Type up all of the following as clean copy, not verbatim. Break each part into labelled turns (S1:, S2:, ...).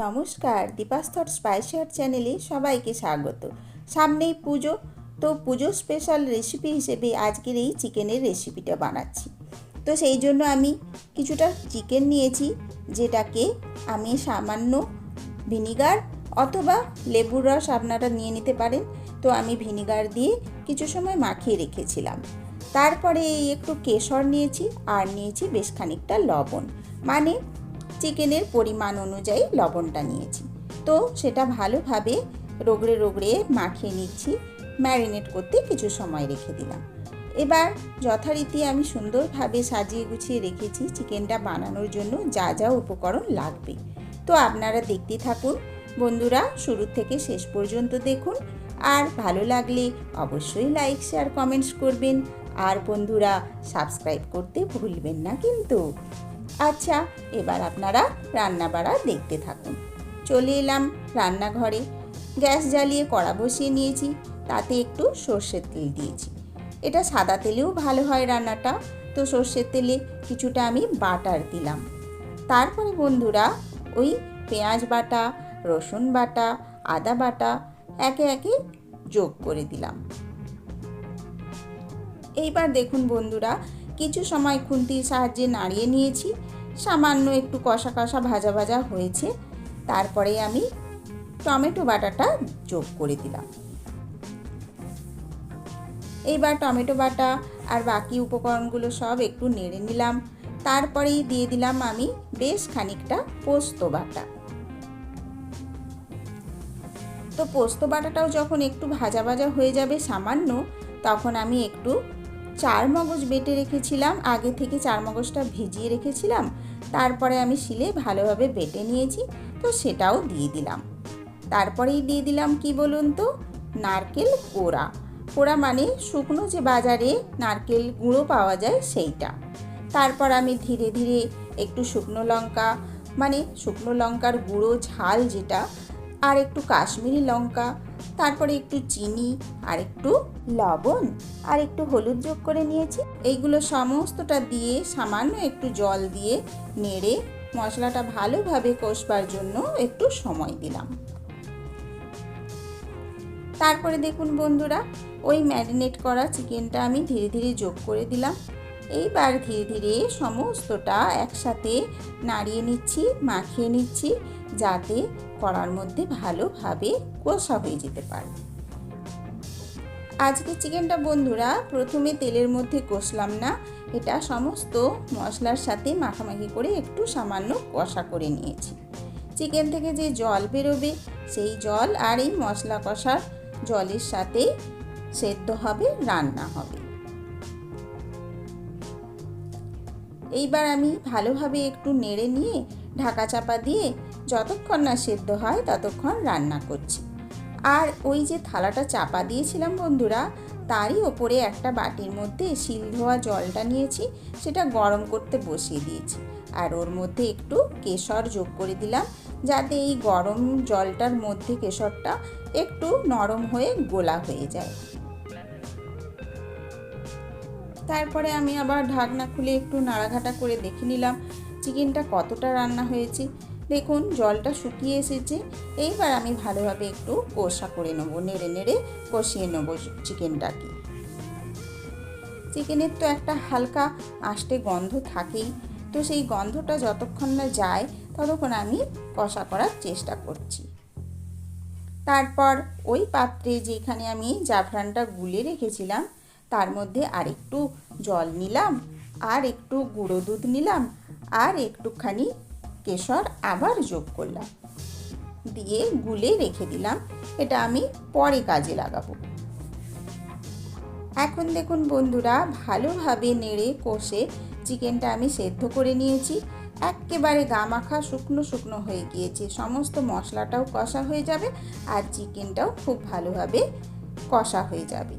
S1: নমস্কার, Deepa's thought spicy hot চ্যানেলে সবাইকে স্বাগত। সামনেই পুজো, তো পুজো স্পেশাল রেসিপি হিসেবে আজকের এই চিকেনের রেসিপিটা বানাচ্ছি। তো সেই জন্য আমি কিছুটা চিকেন নিয়েছি, যেটাকে আমি সামান্য ভিনিগার অথবা লেবুর রস আপনারা নিয়ে নিতে পারেন। তো আমি ভিনিগার দিয়ে কিছু সময় মাখিয়ে রেখেছিলাম। তারপরে একটু কেশর নিয়েছি আর নিয়েছি বেশ খানিকটা লবণ, মানে চিকেনের পরিমাণ অনুযায়ী লবণটা নিয়েছি। তো সেটা ভালোভাবে রগড়ে রগড়ে মাখিয়ে নিচ্ছি, ম্যারিনেট করতে কিছু সময় রেখে দিলাম। এবার যথারীতি আমি সুন্দরভাবে সাজিয়ে গুছিয়ে রেখেছি চিকেনটা বানানোর জন্য যা যা উপকরণ লাগবে। তো আপনারা দেখতে থাকুন বন্ধুরা, শুরু থেকে শেষ পর্যন্ত দেখুন। আর ভালো লাগলে অবশ্যই লাইক শেয়ার কমেন্টস করবেন। আর বন্ধুরা, সাবস্ক্রাইব করতে ভুলবেন না কিন্তু। আচ্ছা, এবার আপনারা রান্না বাড়া দেখতে থাকুন। চলে এলাম রান্নাঘরে। গ্যাস জ্বালিয়ে কড়া বসিয়ে নিয়েছি, তাতে একটু সর্ষের তেল দিয়েছি। এটা সাদা তেলেও ভালো হয় রান্নাটা, তো সর্ষের তেলে কিছুটা আমি বাটার দিলাম। তারপরে বন্ধুরা, ওই পেঁয়াজ বাটা, রসুন বাটা, আদা বাটা একে একে যোগ করে দিলাম। এইবার দেখুন বন্ধুরা, কিছু সময় খুন্তির সাহায্যে নাড়িয়ে নিয়েছি, সামান্য একটু কষা কষা ভাজা ভাজা হয়েছে। তারপরে আমি টমেটো বাটাটা যোগ করে দিলাম। এইবার টমেটো বাটা আর বাকি উপকরণগুলো সব একটু নেড়ে নিলাম। তারপরেই দিয়ে দিলাম আমি বেশ খানিকটা পোস্ত বাটা। তো পোস্ত বাটাটাও যখন একটু ভাজা ভাজা হয়ে যাবে সামান্য, তখন আমি একটু চারমগজ বেটে রেখেছিলাম, আগে থেকে চারমগজটা ভিজিয়ে রেখেছিলাম, তারপরে আমি শিলে ভালোভাবে বেটে নিয়েছি, তো সেটাও দিয়ে দিলাম। তারপরেই দিয়ে দিলাম কি বলুন তো, নারকেল কোড়া। কোড়া মানে শুকনো যে বাজারে নারকেল গুঁড়ো পাওয়া যায় সেইটা। তারপর আমি ধীরে ধীরে একটু শুকনো লঙ্কা, মানে শুকনো লঙ্কার গুঁড়ো ঝাল যেটা, আর একটু কাশ্মীরি লঙ্কা, তারপরে একটু চিনি আর একটু লবণ আর একটু হলুদ যোগ করে নিয়েছি। এইগুলো সমস্তটা দিয়ে সামান্য একটু জল দিয়ে নেড়ে মশলাটা ভালোভাবে কষবার জন্য একটু সময় দিলাম। তারপরে দেখুন বন্ধুরা, ওই ম্যারিনেট করা চিকেনটা আমি ধীরে ধীরে যোগ করে দিলাম। এইবার ধীরে ধীরে সমস্তটা একসাথে নাড়িয়ে নিচ্ছি, মাখিয়ে নিচ্ছি, যাতে কড়ার মধ্যে ভালোভাবে কষা হয়ে যেতে পারে। আজকে চিকেনটা বন্ধুরা প্রথমে তেলের মধ্যে কষলাম না, এটা সমস্ত মশলার সাথে মাখামাখি করে একটু সামান্য কষা করে নিয়েছি। চিকেন থেকে যে জল বেরোবে সেই জল আর এই মশলা কষার জলের সাথে সেদ্ধ হবে, রান্না হবে। এইবার আমি ভালোভাবে একটু নেড়ে নিয়ে ঢাকা চাপা দিয়ে যতক্ষণ না সেদ্ধ হয় ততক্ষণ রান্না করছি। আর ওই যে থালাটা চাপা দিয়েছিলাম বন্ধুরা, তারই ওপরে একটা বাটির মধ্যে শিল ধোয়া জলটা নিয়েছি, সেটা গরম করতে বসিয়ে দিয়েছি। আর ওর মধ্যে একটু কেশর যোগ করে দিলাম, যাতে এই গরম জলটার মধ্যে কেশরটা একটু নরম হয়ে গোলা হয়ে যায়। তারপরে আমি আবার ঢাকনা খুলে একটু নাড়াঘাটা করে দেখে নিলাম চিকেনটা কতটা রান্না হয়েছে। দেখুন জলটা শুকিয়ে এসেছে। এইবার আমি ভালোভাবে একটু কষা করে নেবো, নেড়ে নেড়ে কষিয়ে নেবো চিকেনটাকে। চিকেনের তো একটা হালকা আষ্টে গন্ধ থাকেই, তো সেই গন্ধটা যতক্ষণ না যায় ততক্ষণ আমি কষা করার চেষ্টা করছি। তারপর ওই পাত্রে যেখানে আমি জাফরানটা গুলে রেখেছিলাম তার মধ্যে আরেকটু জল নিলাম, আর একটু গুঁড়ো দুধ নিলাম, আর একটুখানি কেশর আবার যোগ করলাম, দিয়ে গুলে রেখে দিলাম। এটা আমি পরে কাজে লাগাবো। এখন দেখুন বন্ধুরা, ভালোভাবে নেড়ে কষে চিকেনটা আমি সেদ্ধ করে নিয়েছি। একেবারে গামাখা শুকনো শুকনো হয়ে গিয়েছে, সমস্ত মশলাটাও কষা হয়ে যাবে আর চিকেনটাও খুব ভালোভাবে কষা হয়ে যাবে।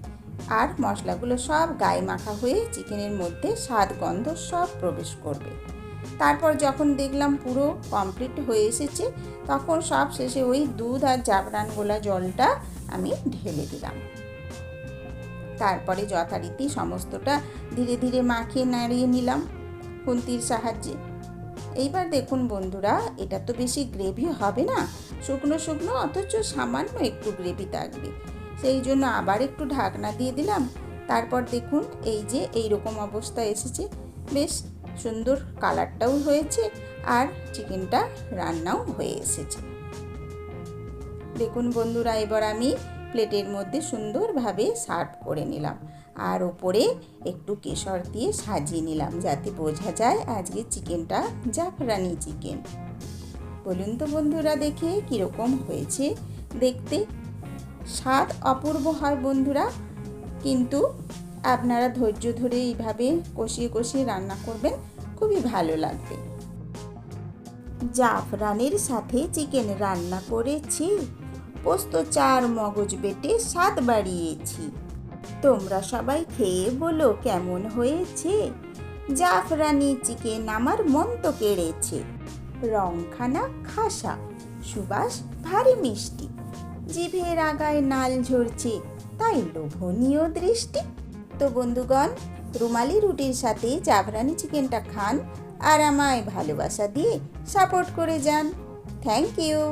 S1: আর মশলাগুলো সব গায়ে মাখা হয়ে চিকেনের মধ্যে স্বাদ গন্ধ সব প্রবেশ করবে। তারপর যখন দেখলাম পুরো কমপ্লিট হয়ে এসেছে, তখন সব শেষে ওই দুধ আর জাফরান গোলা জলটা আমি ঢেলে দিলাম। তারপরে যথারীতি সমস্তটা ধীরে ধীরে মাখিয়ে নাড়িয়ে নিলাম খুন্তির সাহায্যে। এইবার দেখুন বন্ধুরা, এটা তো বেশি গ্রেভি হবে না, শুকনো শুকনো, অথচ সামান্য একটু গ্রেভি থাকবে। সেই জন্য আবার একটু ঢাকনা দিয়ে দিলাম। তারপর দেখুন এই যে এই রকম অবস্থা এসেছে, বেশ সুন্দর কালারটাও হয়েছে আর চিকেনটা রান্নাও হয়ে এসেছে। দেখুন বন্ধুরা, এবার আমি প্লেটের মধ্যে সুন্দরভাবে সার্ভ করে নিলাম আর ওপরে একটু কেশর দিয়ে সাজিয়ে নিলাম, যাতে বোঝা যায় আজকে চিকেনটা জাফরানি চিকেন। বলুন তো বন্ধুরা, দেখে কীরকম হয়েছে দেখতে? স্বাদ অপূর্ব হয় বন্ধুরা, কিন্তু আপনারা ধৈর্য ধরে এইভাবে কষিয়ে কষিয়ে রান্না করবেন, খুবই ভালো লাগবে। জাফরানের সাথে চিকেন রান্না করেছি, পোস্ত চার মগজ বেটে স্বাদ বাড়িয়েছি। তোমরা সবাই খেয়ে বলো কেমন হয়েছে। জাফরানি চিকেন আমার মন তো কেড়েছে, রংখানা খাসা, সুবাস ভারী মিষ্টি, জিভের আগায় নাল ঝরছে, তাই লোভনীয় দৃষ্টি। তো বন্ধুগণ, রুমালি রুটির সাথে জাফরানি চিকেনটা খান আর আমায় ভালোবাসা দিয়ে সাপোর্ট করে যান। Thank you.